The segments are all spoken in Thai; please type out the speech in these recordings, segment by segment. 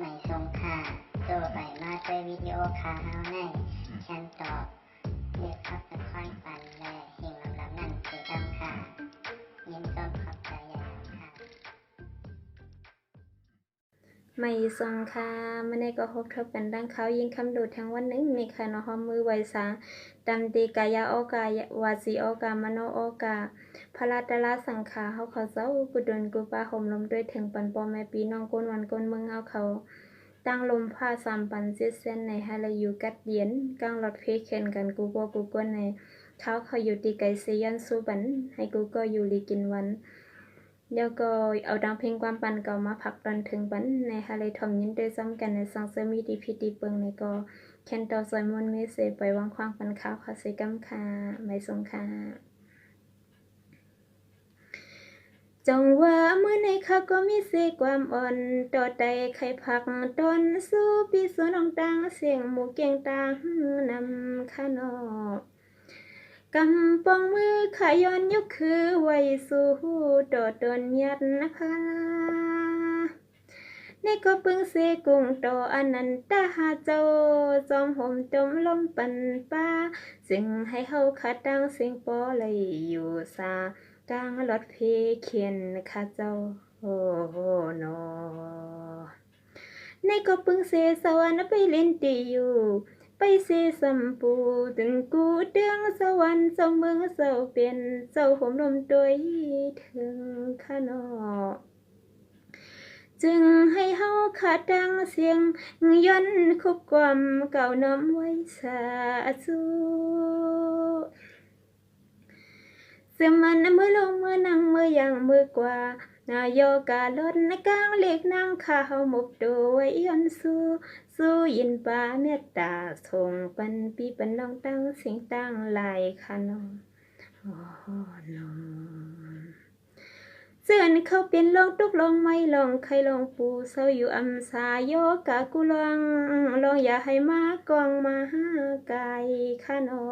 ไม่ทรงค่าตัวใบมาด้วยวิดีโอคาเฮาในฉันตอบเลือกขับนครปันและเฮงลำนั่นคือดำค่ะยินต้นขอบใจใหญ่ค่ะไม่ทรงค่ะไม่ได้ก็พบทบกันดังเขายิงคำดูดทั้งวันหนึ่งในค่ะเนาะมือไวสางดำตีกายาโอกาวาสีโอกามโนโอกาพลาตลาสังขาเฮาเขาเจ้ากุดนกุปาห่มลมด้วยถึงปันปอแม่ปีน้องก้นวันก้นเมืองเฮาเขาตั้งลมผ้าสามปันเสียเส้นในฮาลายูกัดเย็นกลางรถเพเคนกันกูก้นในเขาอยู่ตีไกเซยันซูบันให้กูก็อยู่ลีกินวันแล้วก็เอาดังเพลงความปันเก่ามาพักตอนถึงปันในฮาเลทอมยินได้ซ้ำกันในสังเสมีดีพิธีเปิงในก็แคนต่อซอยมอนเมเสไปวางควางปันข้าวค่ะเสกัมค่ะไม่ทรงค่ะจงว่าเมื่อในข้าก็มีเสความอ่อนต่อใจใครพักตอนสู้ปีส่วนองต่างเสียงหมู่เกียงต่างนำข้านอกำปองมือขายอนยกคือไว้สู้โดดดนยัดนะคะในก็ปึงเสกุงโตอนันตาหาเจ้าจอมห่มจมลมปันป้าซึ่งให้เฮาขัดดังเสียงปอเลยอยู่ซากลางรถเพเขียนค่ะเจ้าโอ้โหนอในก็ปึงเสสวรรค์ไปเล่นตีอยู่ไปเสสัมปูถึงกูเดืองสวรรค์เจ้าเมืองเจ้าเป็นเจ้าห่มลมด้วยถึงข้านอจึงให้เฮาขาดดังเสียงย้อนคุบความเก่าน้อมไว้สาธุเสมันเมื่อลงเมื่อนั่งเมื่อยังเมื่อกว่านายกาลดในกลางเล็กนางข้าเฮาหมบโดยย้อนสู้ยินป่าเมตตาส่งปันปีปันน้องตั้งเสียงตั้งลายค่ะน้องโอ้น้องเสื่อนเขาเป็นลองตุกลองไม่ลองใครลองปูเศร้าอยู่อัมสาโยกะกุลองอย่าให้มากองมาหากายข้านอ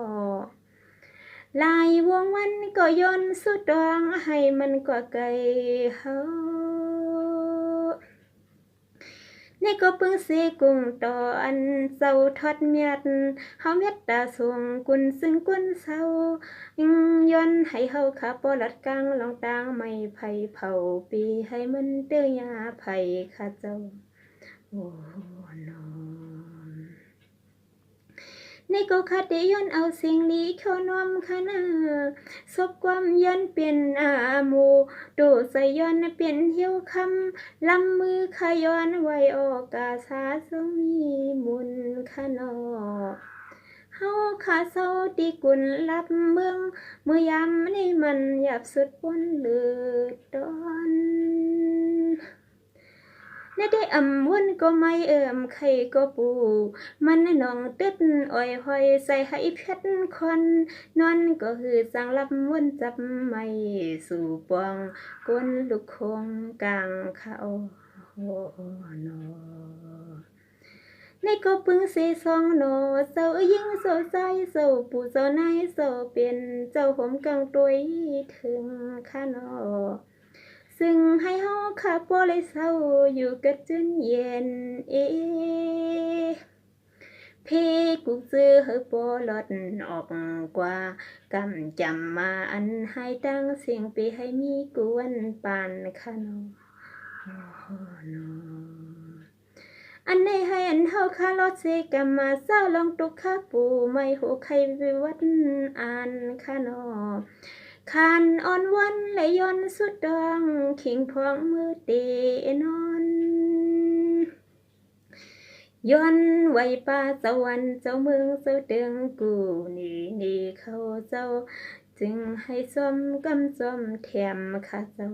ลายวงวันก็ย้อนสุดดวงให้มันกว่าไกลเฮานี่ก็ปึงเสกุงต่ออันเจ้าทอดเมียดเฮาเม็ดตาส่งกุนซึ่งกุนเศร้าย้อนให้เฮาขาปอลัดกลางลองตางไม่ไผเผาปีให้มันเตื้อยาไผข้าเจ้าโอ้นอนี่ก็คติย้อนเอาสิ่งนี้เข้าน้อมคณะศพความย้อนเป็นโมดูใส่ย้อนเป็นเหี่ยวคำลำมือขย้อนไว้ออกาสาทรงมีมุนขนอเฮาขาเศร้าตีกุนรับเมืองเมื่อยามนี่มันหยับสุดปนเลือดตอนในได้วนก็ไม่ใครก็ปูมันน้องตึดอ้อยหอยใส่ให้เพชรคนนอนก็คือสังรับวนจับไม่สู่ปองก้นลูกคงกลางเขาโอ้นอในก็ปึงเสซองโนเจ้ายิ่งโซใจเจ้าปู่เจ้านายเจ้าเป็นเจ้าผมกังตัวถึงข้านอซึ่งให้เฮาขาปอเลยเศร้าอยู่กับจนเย็นเพกูซื้อเฮปอลดออกกว่ากำจำมาอันให้ตั้งเสียงไปให้มีกวนปานขนออันในให้อันเฮาคาลอดเสกมาเศร้าลองตุกข้าปูไม่หูใครวิวัดอ่านขนอคานอ่อนวันและย้อนสุดดวงขิงพองมือเตนอนย้อนไว้ป่าสวรรค์เจ้าเมืองเจ้าเดืองกูนี่เขาเจ้าจึงให้สมกำสมแถมข้าเจ้า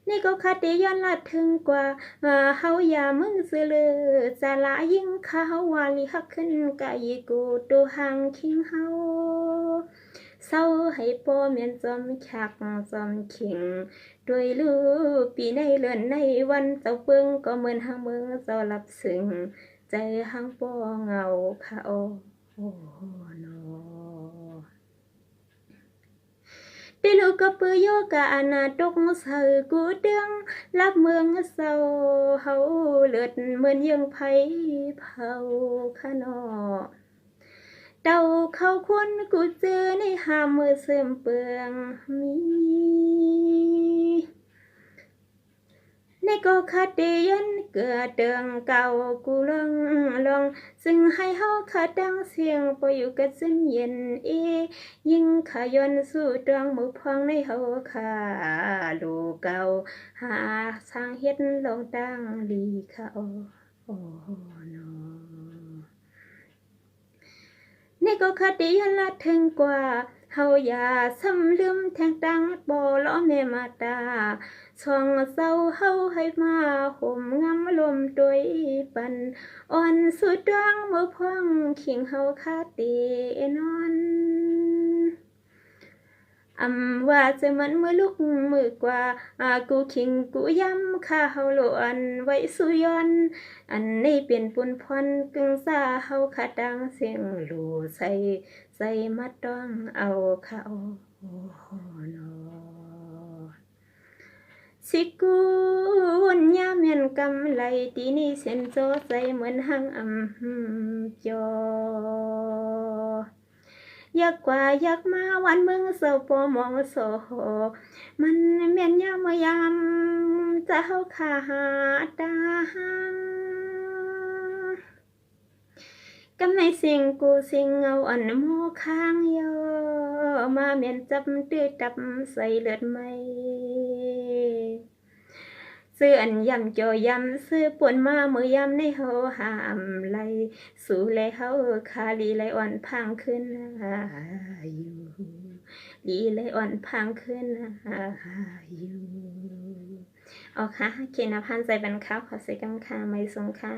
นี่ก็คติย้อนลัดถึงกว่าเฮาอย่ามึงซื้อเลยสาละยิ่งเขาวาลีฮักขึ้นกายกูดูห่างคิงเฮาเศร้าให้พ่อเมียนจอมคักจอมขิงด้วยลูกปีในเลือนในวันเจ้าเปิงก็เหมือนหางเมืองเจ้ารับซึ้งใจหางป้อเงาค่ะโอ้โน ปีลูกก็ปือโยกะอนาตกเสือกูเดืองรับเมืองเศร้าเฮาเลือดเหมือนยังไผเผาขะนอเต่าเขาควนกูเจอในหามือเสื่อมเปลืองมีในก็คาเดียนเกิดเดิงเก่ากูลองซึ่งให้เฮาขาดังเสียงปอยู่กับสิ้นเย็นยิ่งขายนสู่ดวงมือพองในเฮาขาลูกเก่าหาสร้างเฮ็ดลองตั้งลีเขาโอ้นอในก็คดียันละถึงกว่าเฮาอย่าซ้ำลืมแทงตังบ่ล้อแม่มาตาช่องเศร้าเฮาให้มาห่มงามลมตวยปันอ่อนสุดดวงมือพองขิงเฮาคาตีนอนว่าจะมันมือลุกมือกว่ากูขิงกูย้ำข้าเฮาโลอันไว้สุยอนอันนี้เป็นปุนพรกึ่งซาเฮาขาดังเสียงลูใส่มาต้องเอาเข้าโอ้โหนอสิกูวนยามเมียนกำไหลตีนี้เส้นโจใส่เหมือนหังจออยากกว่าอยากมาวันเมืองโซโปมองโซโหมันเมียนยามเมื่อยามจะเฮาขาหาตาหังกำในสิ่งกูสิ่งเอาอันโมค้างยอมาเมียนจับตื้อจับใส่เลือดไม่ซื้ออันยำจอยำซื้อปวนมามือยำในเฮาหามไหลสู่ไหลเฮาคาลีไหลอ่อนพังขึ้นอยู่ลีไหลอ่อนพังขึ้นอยู่ออกค่ะเขียนพันใจบันข้าวขอใส่กำคาไม่ทรงค่ะ